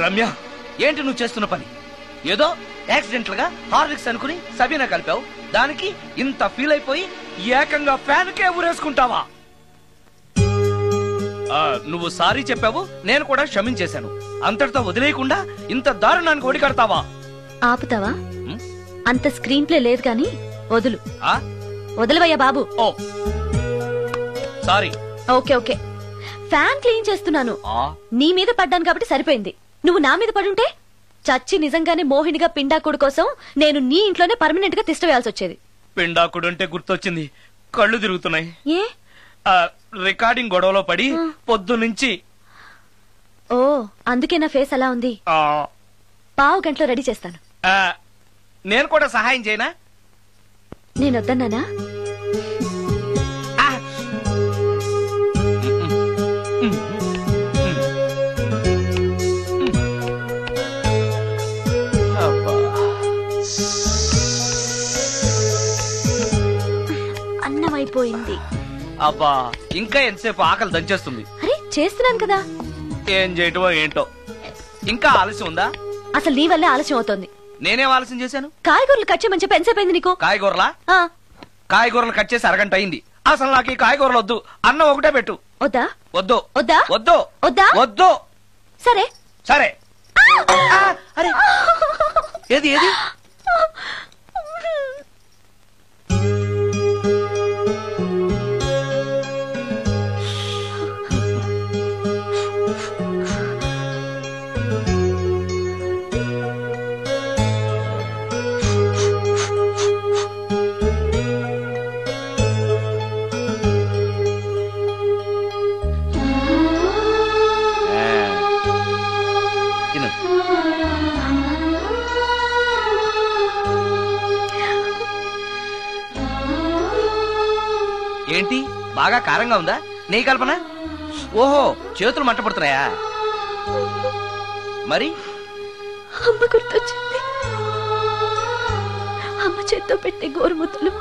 రమ్య, ఏంటి నువ్వు చేస్తున్న పని? ఏదో యాక్సిడెంటల్ గా హార్లిక్స్ అనుకుని సబీనా కలిపావు, దానికి ఇంత ఫీల్ అయిపోయి ఏకంగా ఫ్యాన్ కే ఊరేసుకుంటావా? నువ్వు సారీ చెప్పావు, నేను కూడా క్షమించేశాను. అంతటితో వదిలేయకుండా ఇంత దారుణానికి ఒడికడతావా? ఆపుతావా? అంత స్క్రీన్ ప్లే లేదు గాని వదులు. వదలవయ్యా బాబు. Oh sorry. Okay okay, fan clean చేస్తున్నాను. నీ మీద పడ్డాను కాబట్టి సరిపోయింది. నువ్వు నా మీద పడుంటే చచ్చి నిజంగానే మోహినిగా పిండాకుడు కోసం నేను నీ ఇంట్లోనే పర్మనెంట్ గా తిష్ట వేయాల్సి వచ్చేది. పిండాకుడు అంటే గుర్తొచ్చింది, కళ్ళు తిరుగుతున్నాయి. ఏ? రికార్డింగ్ గొడవలో పడి పొద్దు నుంచి. ఓ అందుకే నా ఫేస్ అలా ఉంది. పావు గంటలో రెడీ చేస్తాను. నేను కూడా సహాయం చేయనా? నేను వద్దన్నానా? అన్నం అయిపోయింది. అబ్బా, ఇంకా ఎంతసేపు? ఆకలి దంచేస్తుంది. అరే చేస్తున్నాను కదా. ఏం చేయటమో ఏంటో, ఇంకా ఆలస్యం ఉందా? అసలు నీ వల్లే ఆలస్యం అవుతోంది. నేనేం ఆలస్యం చేశాను? కాయగూరలు కట్ చేయమని చెప్పి ఎంతసేపు అయింది నీకు? కాయగూరలా? కాయగూరలు కట్ చేసి అరగంట అయింది. అసలు నాకు ఈ కాయగూరలు వద్దు, అన్నం ఒకటే పెట్టు. వద్దా? వద్దు. వద్దా? వద్దు. వద్దా? వద్దు. సరే సరే. అరే ఏది ఏది? ఏంటి బాగా కారంగా ఉందా? నెయ్యి కల్పన? ఓహో, చేతులు మంట పడుతున్నాయా? మరి అమ్మ గుర్తొచ్చింది. అమ్మ చేత్తో పెట్టే గోరుముద్దలు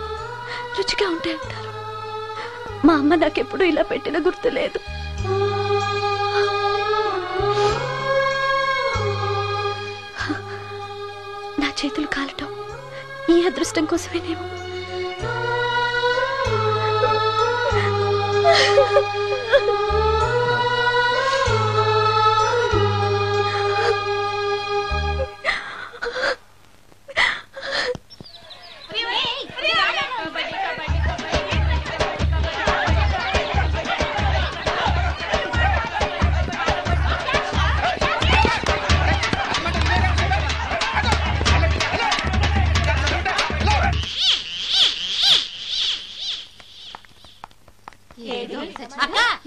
రుచిగా ఉంటాయంటారు. మా అమ్మ నాకెప్పుడు ఇలా పెట్టిన గుర్తు లేదు. నా చేతులు కాలటం ఈ అదృష్టం కోసమేనేమో.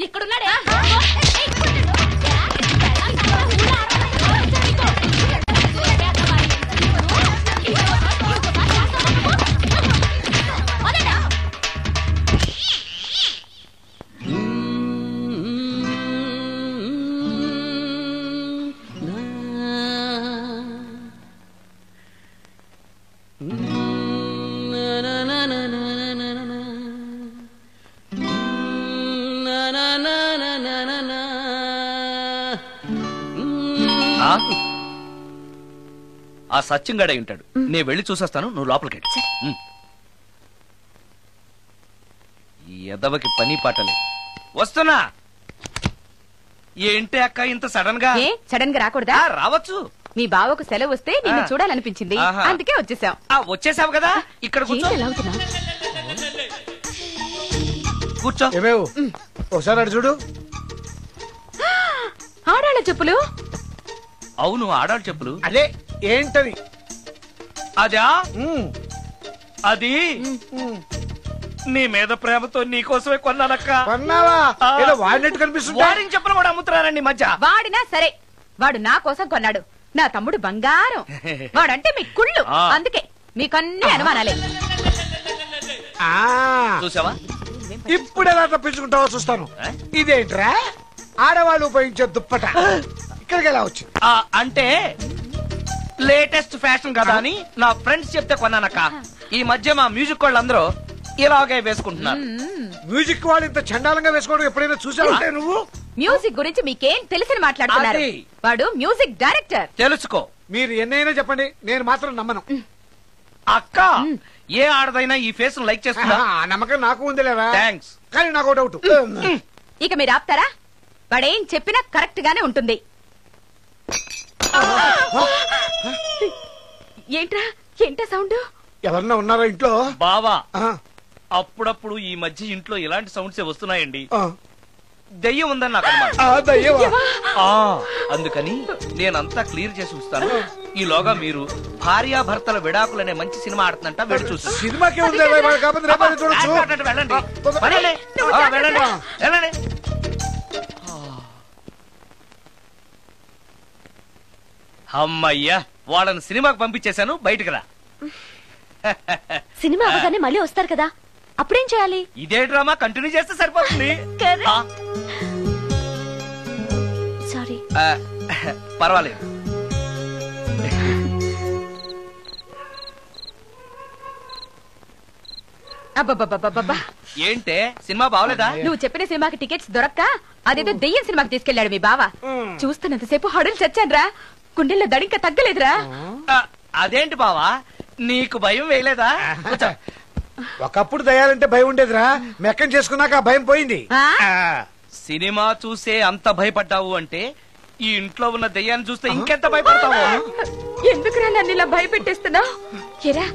ఇక్కడున్నాడే. ఆ సత్యంగాడే ఉంటాడు. నేను వెళ్ళి చూసేస్తాను, నువ్వు లోపలికి. ఈ ఎదవకి పని పాటలే. వస్తున్నా. ఏంటి అక్క ఇంత సడన్ గా? సడన్ గా రాకూడదా? రావచ్చు. మీ బావకు సెలవు వస్తే నిన్ను చూడాలనిపించింది, అందుకే వచ్చేసాం. వచ్చేసావు కదా, ఇక్కడ కూర్చో. కూర్చో. ఒకసారి అటు చూడు. ఆడాళ్ళ చెప్పులు. అవును, ఆడాళ్ళ చెప్పులు. అదే ఏంటది? అదా, అది నీ మీద ప్రేమతో నీకోసమే కొన్నానక్క. కొన్నావా? వాడినట్టు కనిపిస్తుంది. వాడిని చెప్పులు కూడా అమ్ముతున్నారండి మధ్య. వాడినా సరే, వాడు నా కోసం కొన్నాడు. నా తమ్ముడు బంగారం. వాడంటే మీ కుళ్ళు, అందుకే మీకన్నీ అనుమానాలే. చూసావా? ఇప్పుడు ఎలా తప్పించుకుంటావో చూస్తాను. ఇదేంట్రా, ఆడవాళ్ళు ఉపయోగించే దుప్పట ఇక్కడికి ఎలా వచ్చింది? అంటే లేటెస్ట్ ఫ్యాషన్ కదా అని నా ఫ్రెండ్స్ చెప్తే కొన్నానక్క. ఈ మధ్య మా మ్యూజిక్ వాళ్ళందరూ ఇలాగే వేసుకుంటున్నారు. మ్యూజిక్ వాళ్ళు ఇంత చండాలంగా వేసుకోవడం ఎప్పుడైనా చూసావంటే నువ్వు? మ్యూజిక్ గురించి మీకేం తెలిసిన మాట్లాడుతున్నారు? అది. వాడు మ్యూజిక్ డైరెక్టర్. తెలుసుకో. మీరు ఎన్నైనా చెప్పండి, నేను మాత్రం నమ్మను. అక్క, ఏ ఆడదైనా ఈ ఫేస్ లైక్ చేస్తుందా? ఆ నమ్మకం నాకు ఉందిలేవా. థ్యాంక్స్. కానీ నాకు డౌట్. ఇక మీరు ఆపుతారా? వాడేం చెప్పినా కరెక్ట్ గానే ఉంటుంది. ఏంటా సౌండ్? ఎవరన్నా ఉన్నారా ఇంట్లో? బావా, ఆ, అప్పుడప్పుడు ఈ మధ్య ఇంట్లో ఇలాంటి సౌండ్సే వస్తున్నాయండి. ఆ. దెయ్యం ఉందని నాకు అనుమానం. ఆ, దయ్యమా? అందుకని నేనంతా క్లియర్ చేసి ఉంచుతాను. ఈలోగా మీరు భార్యాభర్తల విడాకులనే మంచి సినిమా ఆడుతుందంట, వెళ్ళి చూసి సినిమాకే ఉంది కాకపోతే రేపటి చూడొచ్చు. వెళ్ళండి. ఆ, వెళ్ళండి. వెళ్ళండి. వెళ్ళండి. అమ్మయ్యా, వాళ్ళని సినిమాకి పంపించేశాను. బయటికి రా. సినిమా అవగానే మళ్ళీ వస్తారు కదా, అప్పుడేం చేయాలి? ఇదే డ్రామా కంటిన్యూ చేస్తే సరిపోతుంది. ఆ, సారీ. పర్వాలేదు. అబ్బబ్బబ్బబ్బబ్బా, ఏంటే సినిమా బాగలేదా? నువ్వు చెప్పిన సినిమాకి టికెట్స్ దొరక్క అదేదో దెయ్యం సినిమాకి తీసుకెళ్లాడు మీ బావ. చూస్తున్నంతసేపు హడలు చచ్చాన్రా, గుండెల్లో దడింక తగ్గలేదురా. అదేంటి బావా, నీకు భయం వేయలేదా? కూర్చో. ఒకప్పుడు దయాలంటే భయం ఉండేదిరా, మెక్కం చేసుకున్నాక ఆ భయం పోయింది. ఆ? సినిమా చూసే అంత భయపడ్డావు అంటే ఈ ఇంట్లో ఉన్న దెయ్యాన్ని చూస్తే ఇంకెంత భయపడతావు? ఎందుకురా నన్ను ఇలా భయపెట్టేస్తున్నావు? ఎరా,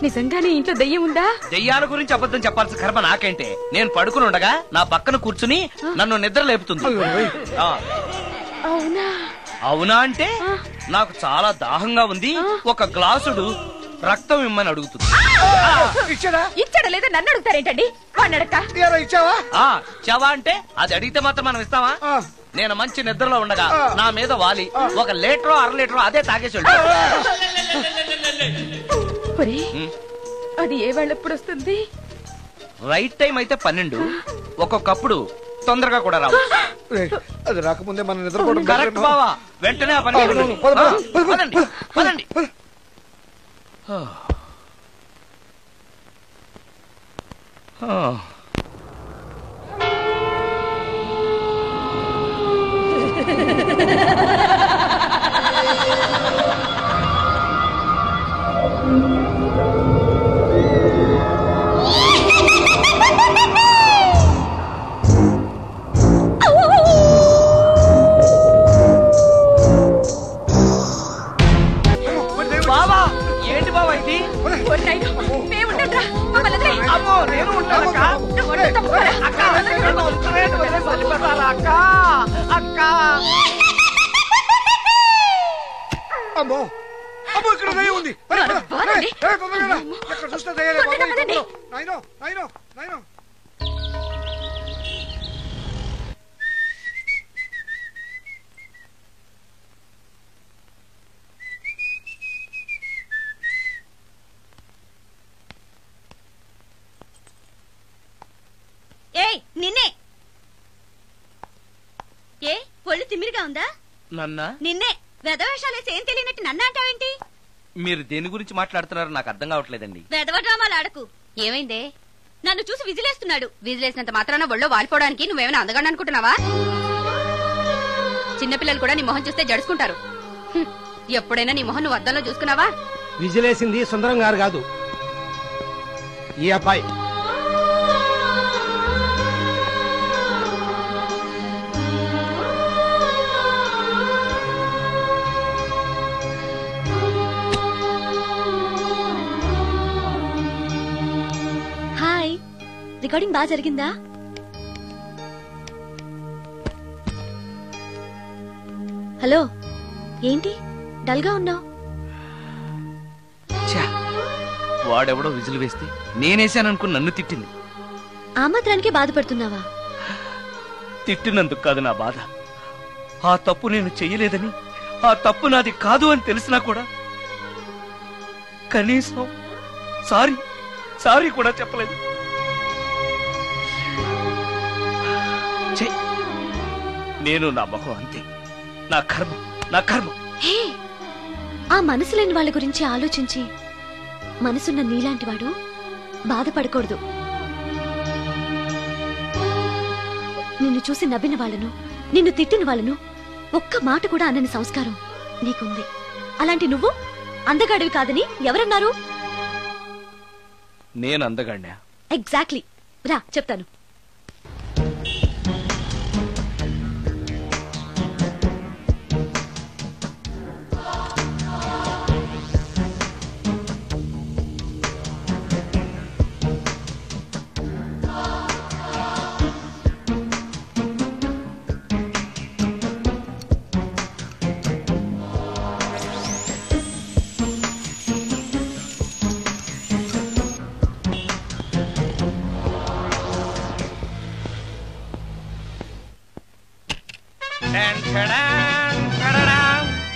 నిజంగానే ఇంట్లో దెయ్యం ఉందా? దెయ్యాల గురించి అబద్ధం చెప్పాల్సిన కర్మ నాకేంటే? నేను పడుకుని ఉండగా నా పక్కన కూర్చుని నన్ను నిద్ర లేపుతుంది. ఆ. అవునా? అవునా అంటే నాకు చాలా దాహంగా ఉంది, ఒక గ్లాసుడు రక్తం ఇమ్మని అడుగుతుంది. ఇచ్చాడా? ఇచ్చాడా లేదా నన్ను అడుగుతారేంటండి? వాడిని అడక్క. ఏరా, ఇచ్చావా? చవా అంటే అది అడిగితే మాత్రం మనం ఇస్తావా? ఆ. నేను మంచి నిద్రలో ఉండగా నా మీద వాలి 1 లీటరో 1/2 లీటరో అదే తాగేసి ఒరే, అది ఏ వేళప్పుడు వస్తుంది? రైట్ టైం అయితే 12, ఒక్కొక్కప్పుడు తొందరగా కూడా రావు. రేయ్, అది రాకముందే మనం నిద్రపోవడం కరెక్ట్ బావా, వెంటనే ఆ పని చేయండి. పదండి, పదండి. బావా, ఏంటి బావా ఇది? అమ్మో, నేను ఉంటానక్క. అక్క, నన్ను వదిలేసి వెళ్ళిపోతారా అక్క? అక్క. అమ్మో, అమ్మో, ఇక్కడ దయ్యం ఉంది. తొందరగా రా. ఎక్కడ చూస్తే దయ్యాలే బాబు. నాయనో, నాయనో, నాయనో. ఏయ్, నిన్నే. ఏ ఒళ్ళు తిమ్మిరిగా ఉందా? నన్నా? నిన్నే. వెధవేషాలేసి ఏం తెలియనట్టు నన్ను అంటావేంటి? మీరు దేని గురించి మాట్లాడుతున్నారో నాకు అర్థం కావట్లేదండి. వెధవ డ్రామాలు ఆడకు. ఏమైందే? నన్ను చూసి విజిలేస్తున్నాడు. విజిలేసినంత మాత్రాన ఒళ్ళో వాలిపోవడానికి నువ్వేమైనా అందగాడు అనుకుంటున్నావా? చిన్నపిల్లలు కూడా నీ మొహం చూస్తే జడుచుకుంటారు. ఎప్పుడైనా నీ మొహం నువ్వు అద్దంలో చూసుకున్నావా? విజిలేసింది సుందరం గారు కాదు, ఈ అబ్బాయి. హాయ్, రికార్డింగ్ బాగా జరిగిందా? హలో, ఏంటి డల్ గా ఉన్నావు? వాడెవడో విజిల్ వేస్తే నేనేసాననుకుని నన్ను తిట్టింది. ఆ మాత్రానికే బాధపడుతున్నావా? తిట్టినందుకు కాదు నా బాధ, ఆ తప్పు నేను చెయ్యలేదని, ఆ తప్పు నాది కాదు అని తెలిసినా కూడా కనీసం సారీ సారీ కూడా చెప్పలేదు. ఛీ, నేను నా మొహం అంతే. నా కర్మ, నా కర్మ. హే, ఆ మనసు లేని వాళ్ళ గురించి ఆలోచించి మనసున్న నీలాంటి వాడు బాధపడకూడదు. నిన్ను చూసి నవ్విన వాళ్ళను, నిన్ను తిట్టిన వాళ్ళను ఒక్క మాట కూడా అనని సంస్కారం నీకుంది. అలాంటి నువ్వు అందగాడివి కాదని ఎవరన్నారు? నేను అందగాడినా? ఎగ్జాక్ట్లీ. రా చెప్తాను.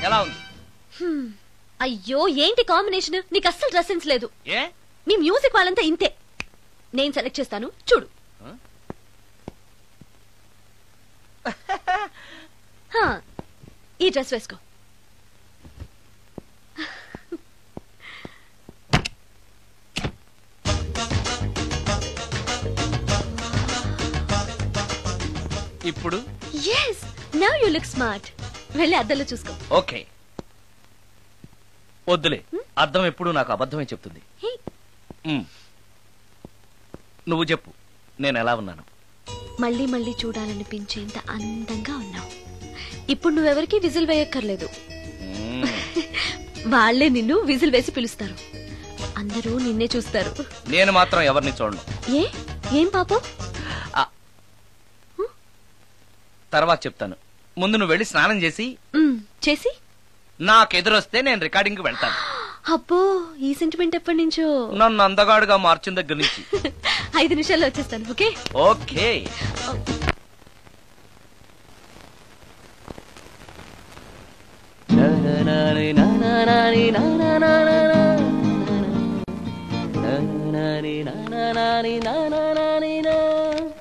ఎలా ఉంది? అయ్యో ఏంటి కాంబినేషన్, నీకు అస్సలు డ్రెస్ సెన్స్ లేదు. ఏ మీ మ్యూజిక్ వాళ్ళంతా ఇంతే. నేను సెలెక్ట్ చేస్తాను చూడు. హా, ఈ డ్రెస్ వేసుకో. ఇప్పుడు yes now you look smart. వెళ్ళి అద్దంలో చూసుకో. ఓకే. వద్దులే, అర్థం ఎప్పుడు నాకు అబద్ధమే చెప్తుంది. హే, నువ్వు చెప్పు, నేను ఎలా ఉన్నాను? మళ్ళీ మళ్ళీ చూడాలనిపించేంత అందంగా ఉన్నావు. ఇప్పుడు నువ్వెవరికి విజిల్ వేయక్కర్లేదు. వాళ్లే నిన్ను విజిల్ వేసి పిలుస్తారు. అందరూ నిన్నే చూస్తారు. నేను మాత్రం ఎవరిని చూడను. ఏం పాపం? తర్వాత చెప్తాను. ముందు నువ్వు వెళ్ళి స్నానం చేసి చేసి నాకెదురొస్తే నేను రికార్డింగ్ కి వెళ్తాను. అబ్బో, ఈ సెంటిమెంట్ ఎప్పటి నుంచో? నన్ను అందగాడుగా మార్చిన దగ్గర నుంచి. 5 నిమిషాల్లో వచ్చేస్తాను. Okay okay.